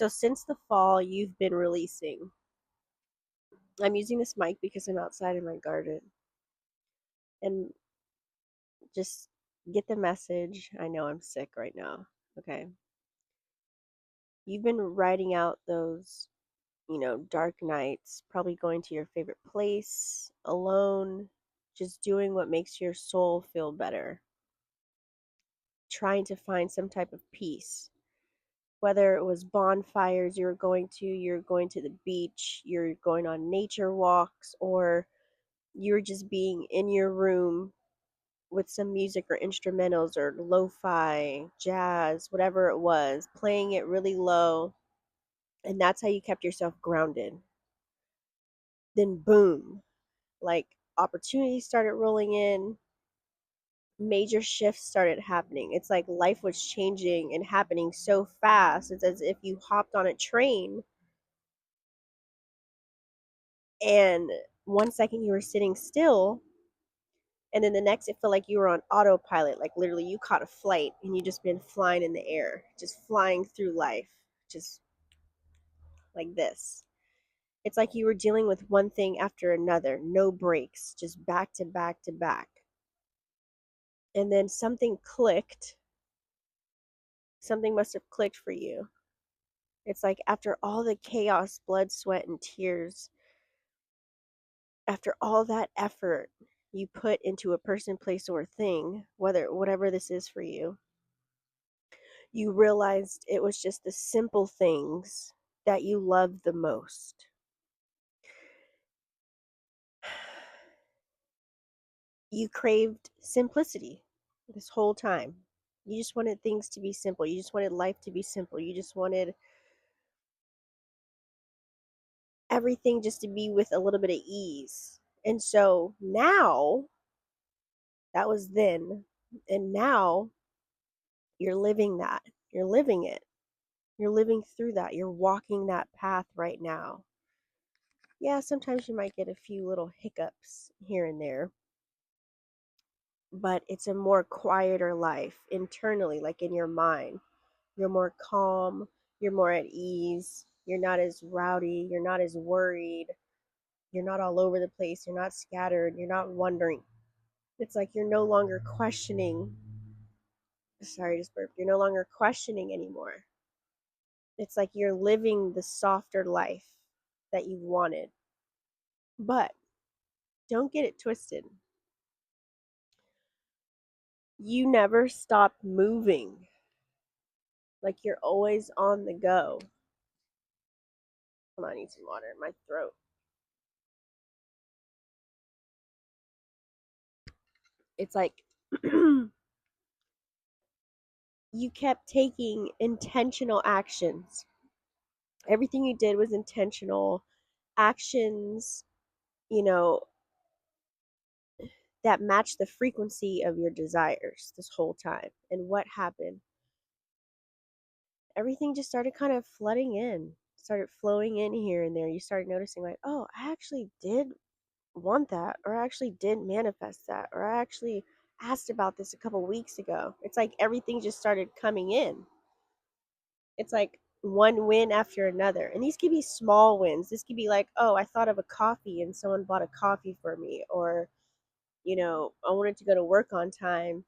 So since the fall, you've been releasing. I'm using this mic because I'm outside in my garden. And just get the message. I know I'm sick right now. Okay. You've been writing out those, dark nights, probably going to your favorite place alone, just doing what makes your soul feel better, trying to find some type of peace. Whether it was bonfires you're going to the beach, you're going on nature walks, or you're just being in your room with some music or instrumentals or lo-fi, jazz, whatever it was, playing it really low, and that's how you kept yourself grounded. Then boom, like opportunities started rolling in, major shifts started happening. It's like life was changing and happening so fast. It's as if you hopped on a train and 1 second you were sitting still, and then the next it felt like you were on autopilot, like literally you caught a flight and you just been flying in the air, just flying through life, just like this. It's like you were dealing with one thing after another, no breaks, just back to back to back. And then something clicked. Something must have clicked for you. It's like after all the chaos, blood, sweat, and tears, after all that effort you put into a person, place, or thing, whatever this is for you, you realized it was just the simple things that you loved the most. You craved simplicity this whole time. You just wanted things to be simple. You just wanted life to be simple. You just wanted everything just to be with a little bit of ease. And so now, that was then, and now you're living that. You're living it. You're living through that. You're walking that path right now. Yeah, sometimes you might get a few little hiccups here and there, but it's a more quieter life internally, like in your mind. You're more calm, you're more at ease, you're not as rowdy, you're not as worried, you're not all over the place, you're not scattered, you're not wondering. It's like you're no longer questioning. Sorry, I just burped. You're no longer questioning anymore. It's like you're living the softer life that you wanted. But don't get it twisted. You never stop moving. Like you're always on the go. Come on, I need some water in my throat. It's like you kept taking intentional actions. Everything you did was intentional actions, you know, that matched the frequency of your desires this whole time. And what happened? Everything just started kind of flooding in, started flowing in here and there. You started noticing, like, oh, I actually did want that, or I actually did manifest that, or I actually asked about this a couple weeks ago. It's like everything just started coming in. It's like one win after another. And these could be small wins. This could be like, oh, I thought of a coffee and someone bought a coffee for me. Or, I wanted to go to work on time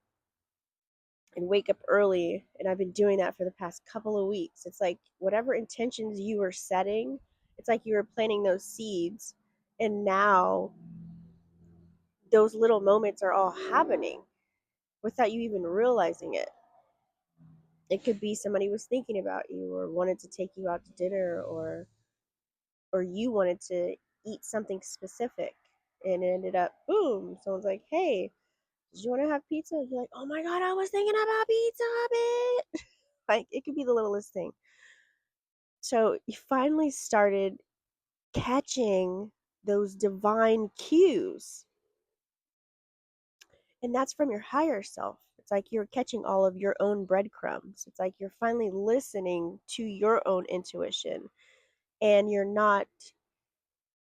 and wake up early. And I've been doing that for the past couple of weeks. It's like whatever intentions you were setting, it's like you were planting those seeds. And now those little moments are all happening without you even realizing it. It could be somebody was thinking about you or wanted to take you out to dinner, or you wanted to eat something specific, and it ended up boom, someone's like, hey, did you want to have pizza? You're like, oh my god, I was thinking about pizza, bitch. Like it could be the littlest thing. So you finally started catching those divine cues, and that's from your higher self. It's like you're catching all of your own breadcrumbs. It's like you're finally listening to your own intuition, and you're not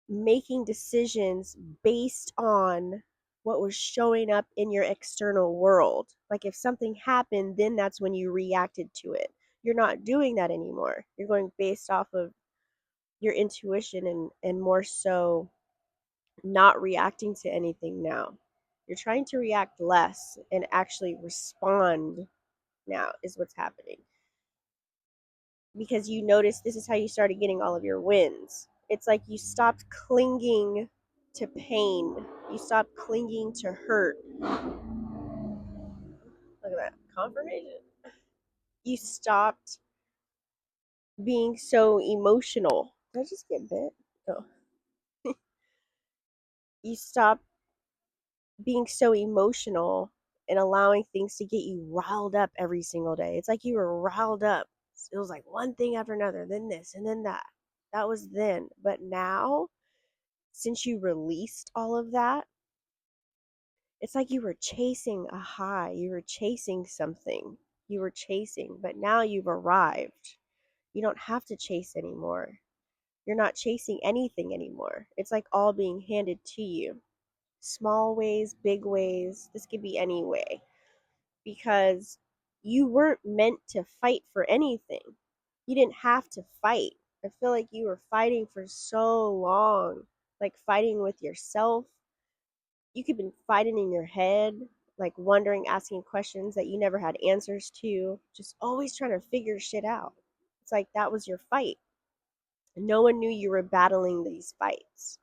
making decisions based on what was showing up in your external world. Like if something happened, then that's when you reacted to it. you're not doing that anymore. You're going based off of your intuition, and more so not reacting to anything now. You're trying to react less and actually respond now, is what's happening. Because you notice this is how you started getting all of your wins. It's like you stopped clinging to pain, you stopped clinging to hurt. Look at that confirmation. You stopped being so emotional. Did I just get bit? Oh. You stopped being so emotional and allowing things to get you riled up every single day. It's like you were riled up. It was like one thing after another, then this and then that. That was then. But now, since you released all of that, it's like you were chasing a high. You were chasing something. You were chasing, but now you've arrived. You don't have to chase anymore. You're not chasing anything anymore. It's like all being handed to you. Small ways, big ways. This could be any way. Because you weren't meant to fight for anything. You didn't have to fight. I feel like you were fighting for so long, like fighting with yourself. You could have been fighting in your head, like wondering, asking questions that you never had answers to, just always trying to figure shit out. It's like that was your fight. No one knew you were battling these fights.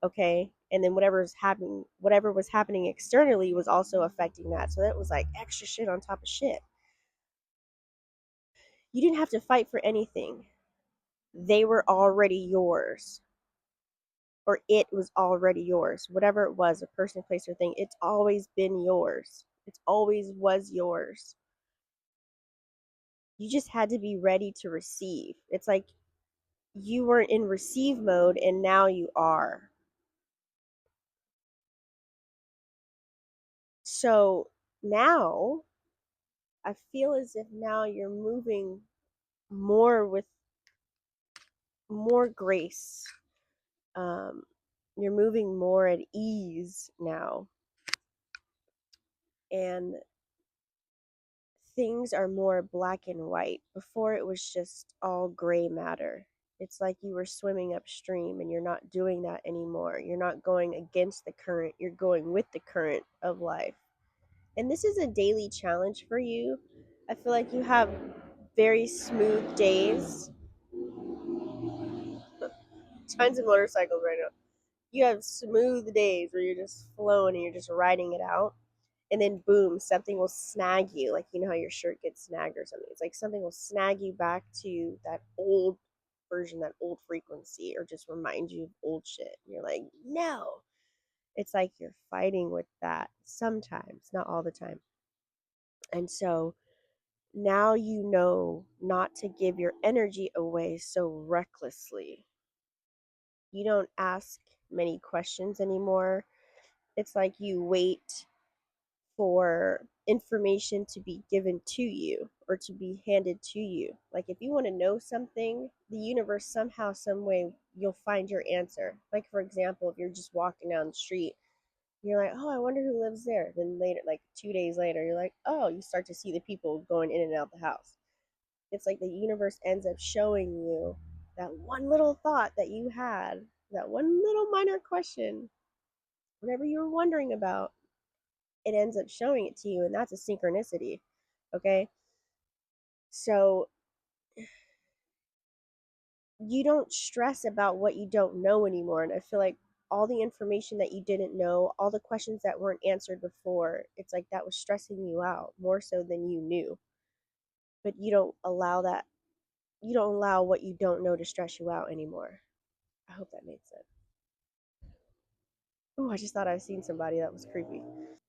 Okay? And then whatever was happening externally was also affecting that. So that was like extra shit on top of shit. You didn't have to fight for anything. They were already yours. Or it was already yours. Whatever it was, a person, place, or thing, it's always been yours. It always was yours. You just had to be ready to receive. It's like you weren't in receive mode and now you are. So now I feel as if now you're moving more with more grace. Um, you're moving more at ease now. And things are more black and white. Before it was just all gray matter. It's like you were swimming upstream and you're not doing that anymore. You're not going against the current, you're going with the current of life. And this is a daily challenge for you. I feel like you have very smooth days. Tons of motorcycles right now. You have smooth days where you're just flowing and you're just riding it out. And then boom, something will snag you. Like, you know how your shirt gets snagged or something. It's like something will snag you back to that old version, that old frequency, or just remind you of old shit. And you're like, no. It's like you're fighting with that sometimes, not all the time. And so now you know not to give your energy away so recklessly. You don't ask many questions anymore. It's like you wait for information to be given to you or to be handed to you. Like if you want to know something, the universe somehow, some way, you'll find your answer. Like for example, if you're just walking down the street, you're like, oh, I wonder who lives there. Then later, like 2 days later, you're like, oh, you start to see the people going in and out the house. It's like the universe ends up showing you that one little thought that you had, that one little minor question, whatever you were wondering about, it ends up showing it to you, and that's a synchronicity. Okay, so you don't stress about what you don't know anymore. And I feel like all the information that you didn't know, all the questions that weren't answered before, it's like that was stressing you out more so than you knew. But you don't allow that, you don't allow what you don't know to stress you out anymore. I hope that made sense. Oh, I just thought I've seen somebody that was creepy.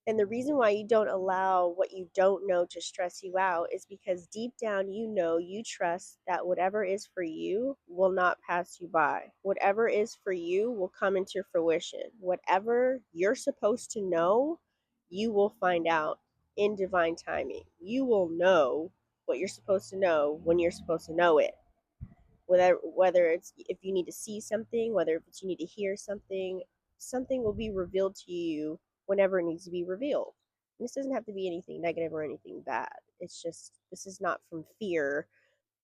And the reason why you don't allow what you don't know to stress you out is because deep down you know, you trust that whatever is for you will not pass you by. Whatever is for you will come into fruition. Whatever you're supposed to know, you will find out in divine timing. You will know what you're supposed to know when you're supposed to know it. Whether it's if you need to see something, whether it's you need to hear something, something will be revealed to you whenever it needs to be revealed. And this doesn't have to be anything negative or anything bad. It's just, this is not from fear,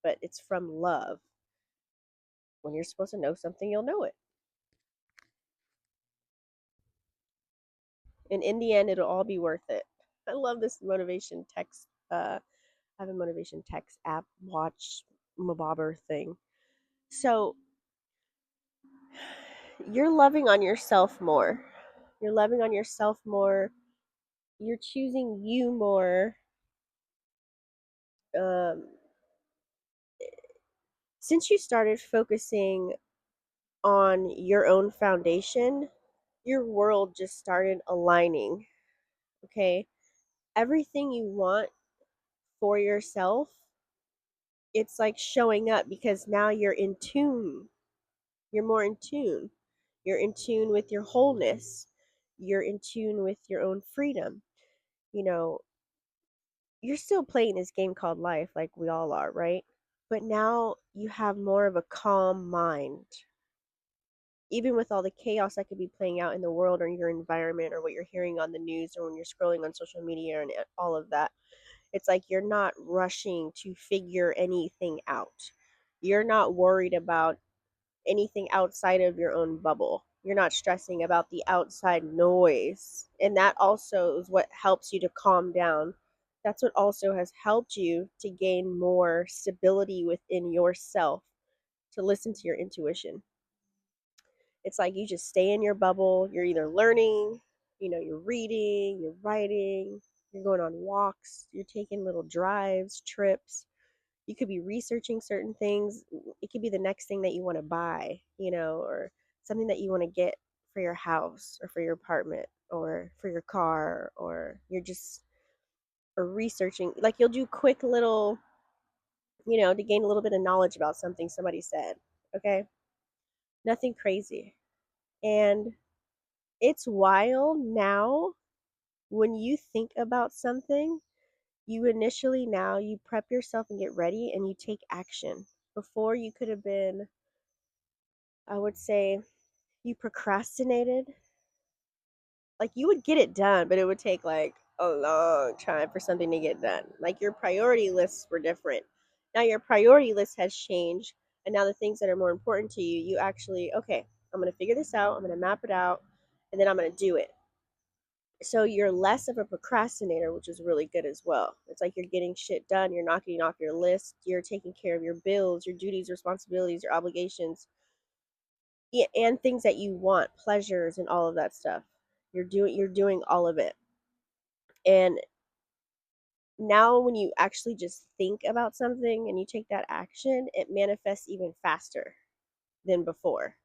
but it's from love. When you're supposed to know something, you'll know it. And in the end, it'll all be worth it. I love this motivation text. I have a motivation text app, watch Mabobber thing. So you're loving on yourself more. You're loving on yourself more. You're choosing you more. Um, since you started focusing on your own foundation, your world just started aligning. Okay. Everything you want for yourself, it's like showing up because now you're in tune. You're more in tune. You're in tune with your wholeness. You're in tune with your own freedom. You know, you're still playing this game called life like we all are, right? But now you have more of a calm mind. Even with all the chaos that could be playing out in the world or your environment or what you're hearing on the news or when you're scrolling on social media and all of that, it's like you're not rushing to figure anything out. You're not worried about anything outside of your own bubble. You're not stressing about the outside noise. And that also is what helps you to calm down. That's what also has helped you to gain more stability within yourself, to listen to your intuition. It's like you just stay in your bubble. You're either learning, you're reading, you're writing, you're going on walks, you're taking little drives, trips. You could be researching certain things. It could be the next thing that you want to buy, or something that you want to get for your house or for your apartment or for your car, or you're just or researching. Like you'll do quick little, to gain a little bit of knowledge about something somebody said. Okay. Nothing crazy. And it's wild now when you think about something, you initially now you prep yourself and get ready and you take action. Before you could have been, I would say, you procrastinated. Like you would get it done, but it would take like a long time for something to get done. Like your priority lists were different. Now your priority list has changed, and now the things that are more important to you, you actually, okay, I'm going to figure this out, I'm going to map it out, and then I'm going to do it. So you're less of a procrastinator, which is really good as well. It's like you're getting shit done, you're knocking off your list, you're taking care of your bills, your duties, responsibilities, your obligations, yeah, and things that you want, pleasures and all of that stuff. You're doing all of it. And now when you actually just think about something and you take that action, it manifests even faster than before.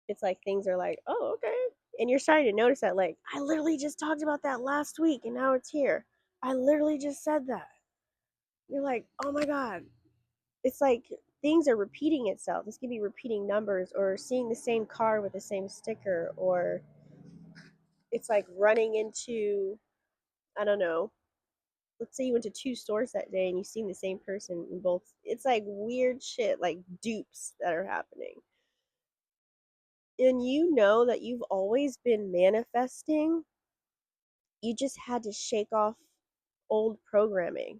It's like things are like, oh, okay. And you're starting to notice that, like, I literally just talked about that last week and now it's here. I literally just said that. You're like, oh my God. It's like things are repeating itself. This could be repeating numbers or seeing the same car with the same sticker, or it's like running into, I don't know, let's say you went to two stores that day and you've seen the same person in both. It's like weird shit, like dupes that are happening. And you know that you've always been manifesting. You just had to shake off old programming.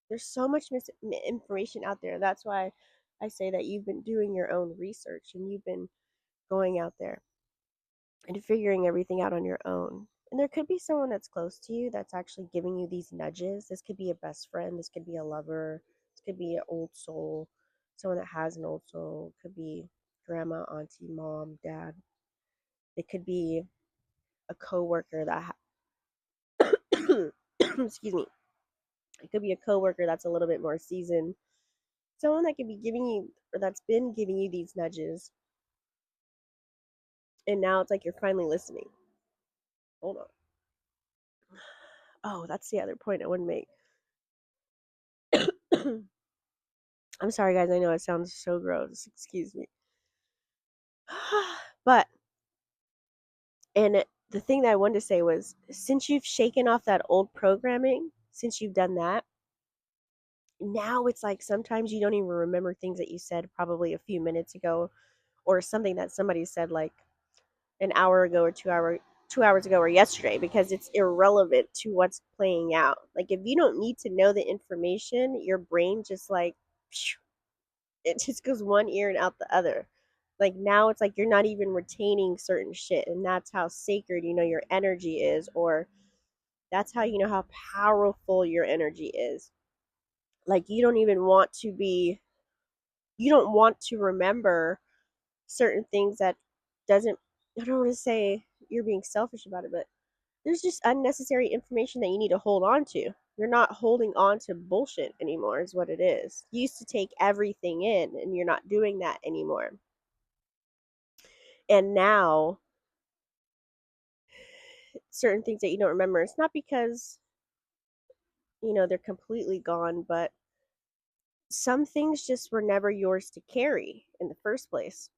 There's so much information out there. That's why I say that you've been doing your own research and you've been going out there and figuring everything out on your own. And there could be someone that's close to you that's actually giving you these nudges. This could be a best friend, this could be a lover, this could be an old soul, someone that has an old soul, it could be grandma, auntie, mom, dad. It could be a coworker that excuse me. It could be a coworker that's a little bit more seasoned. Someone that could be giving you or that's been giving you these nudges. And now it's like you're finally listening. Hold on. Oh, that's the other point I want to make. I'm sorry, guys. I know it sounds so gross. Excuse me. But, and the thing that I wanted to say was since you've shaken off that old programming, since you've done that, now it's like sometimes you don't even remember things that you said probably a few minutes ago or something that somebody said like an hour ago or 2 hour 2 hours ago or yesterday, because it's irrelevant to what's playing out. Like, if you don't need to know the information, your brain just like, it just goes one ear and out the other. Like, now it's like you're not even retaining certain shit, and that's how sacred your energy is, or that's how how powerful your energy is. Like, you don't want to remember certain things that doesn't, I don't want to say you're being selfish about it, but there's just unnecessary information that you need to hold on to. You're not holding on to bullshit anymore, is what it is. You used to take everything in, and you're not doing that anymore. And now, certain things that you don't remember, it's not because, they're completely gone, but some things just were never yours to carry in the first place.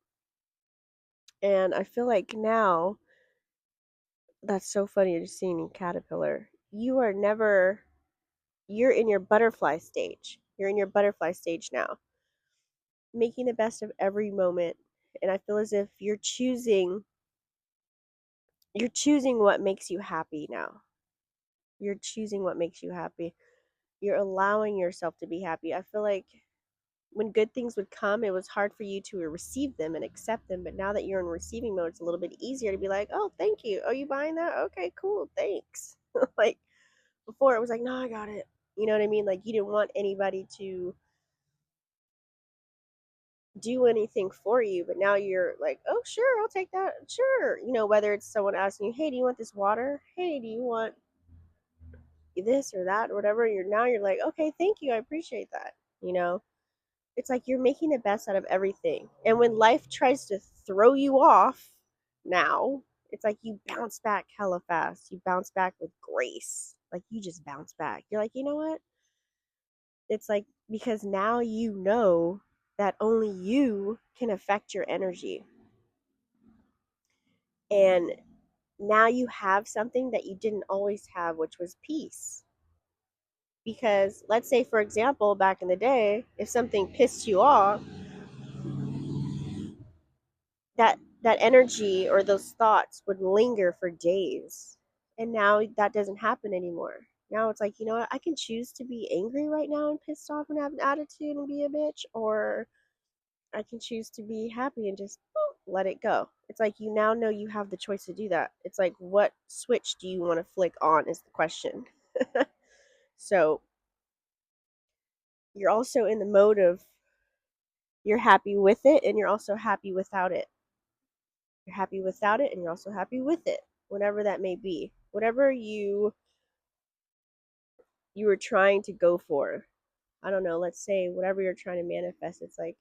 And I feel like now, that's so funny just seeing in Caterpillar. You're in your butterfly stage. You're in your butterfly stage now, making the best of every moment. And I feel as if you're choosing what makes you happy now. You're choosing what makes you happy. You're allowing yourself to be happy. I feel like when good things would come, it was hard for you to receive them and accept them. But now that you're in receiving mode, it's a little bit easier to be like, oh, thank you. Oh, you buying that? Okay, cool. Thanks. Like, before it was like, no, I got it. You know what I mean? Like, you didn't want anybody to do anything for you, but now you're like, oh, sure, I'll take that. Sure. Whether it's someone asking you, hey, do you want this water? Hey, do you want this or that or whatever? You're like, okay, thank you. I appreciate that. You know, it's like you're making the best out of everything. And when life tries to throw you off now, it's like you bounce back hella fast. You bounce back with grace. Like, you just bounce back. You're like, you know what? It's like, because now you know that only you can affect your energy. And now you have something that you didn't always have, which was peace. Because let's say, for example, back in the day, if something pissed you off, that energy or those thoughts would linger for days. And now that doesn't happen anymore. Now it's like, you know what? I can choose to be angry right now and pissed off and have an attitude and be a bitch, or I can choose to be happy and just let it go. It's like you now know you have the choice to do that. It's like, what switch do you want to flick on is the question. So you're also in the mode of, you're happy with it and you're also happy without it. You're happy without it and you're also happy with it, whatever that may be. Whatever you were trying to go for. I don't know, let's say whatever you're trying to manifest, it's like,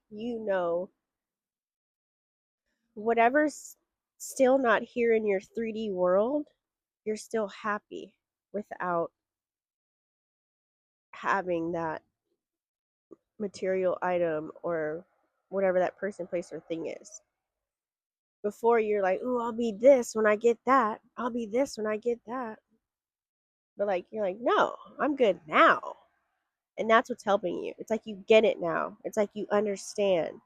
whatever's still not here in your 3D world, you're still happy without having that material item or whatever that person, place, or thing is. Before, you're like, "Ooh, I'll be this when I get that. I'll be this when I get that." But like, you're like, "No, I'm good now." And that's what's helping you. It's like you get it now. It's like you understand.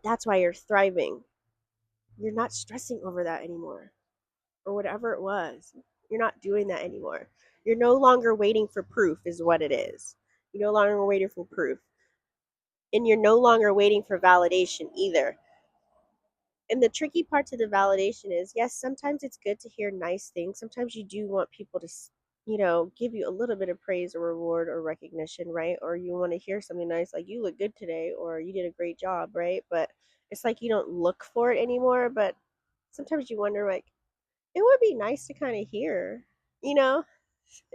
That's why you're thriving. You're not stressing over that anymore, or whatever it was. You're not doing that anymore. You're no longer waiting for proof, is what it is. You're no longer waiting for proof. And you're no longer waiting for validation either. And the tricky part to the validation is, yes, sometimes it's good to hear nice things. Sometimes you do want people to, give you a little bit of praise or reward or recognition, right? Or you want to hear something nice like, you look good today, or you did a great job, right? But it's like you don't look for it anymore. But sometimes you wonder, like, it would be nice to kind of hear, you know?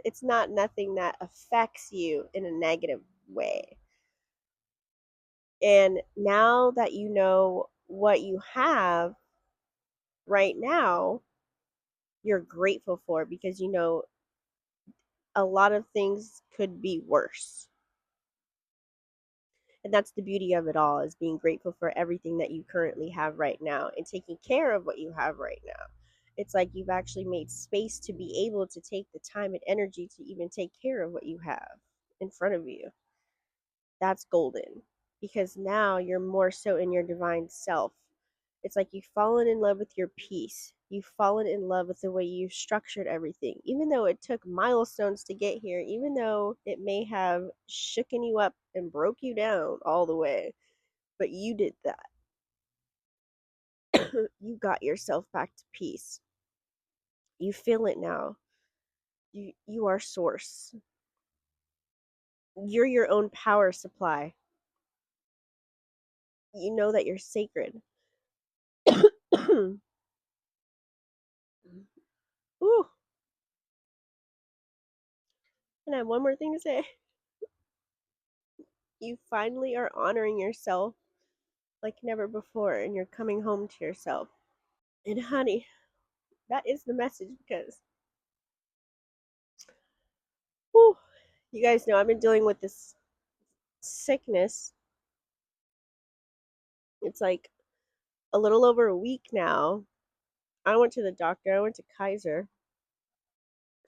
It's not nothing that affects you in a negative way. And now that you know what you have right now, you're grateful for, because a lot of things could be worse. And that's the beauty of it all, is being grateful for everything that you currently have right now and taking care of what you have right now. It's like you've actually made space to be able to take the time and energy to even take care of what you have in front of you. That's golden, because now you're more so in your divine self. It's like you've fallen in love with your peace. You've fallen in love with the way you've structured everything, even though it took milestones to get here, even though it may have shooken you up and broke you down all the way. But you did that. You got yourself back to peace. You feel it now. You are source. You're your own power supply. You know that you're sacred. Ooh. And I have one more thing to say. You finally are honoring yourself like never before, and you're coming home to yourself. And honey, that is the message, because whew, you guys know I've been dealing with this sickness. It's like a little over a week now. I went to the doctor. I went to Kaiser.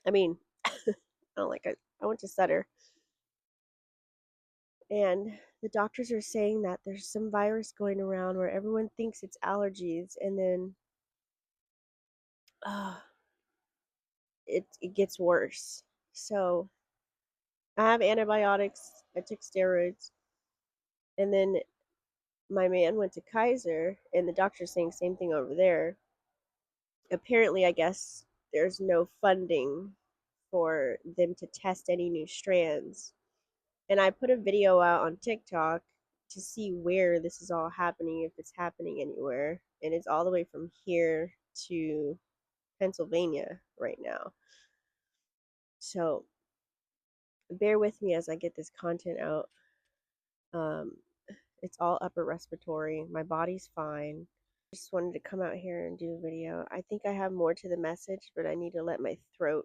I mean, I don't like it. I went to Sutter. And the doctors are saying that there's some virus going around where everyone thinks it's allergies, and then uh, it gets worse. So I have antibiotics. I took steroids, and then my man went to Kaiser, and the doctor's saying same thing over there. Apparently, I guess there's no funding for them to test any new strands. And I put a video out on TikTok to see where this is all happening, if it's happening anywhere. And it's all the way from here to Pennsylvania right now. So bear with me as I get this content out. Um, it's all upper respiratory. My body's fine. Just wanted to come out here and do a video. I think I have more to the message, but I need to let my throat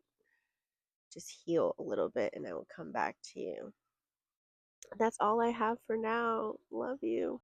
just heal a little bit, and I will come back to you. That's all I have for now. Love you.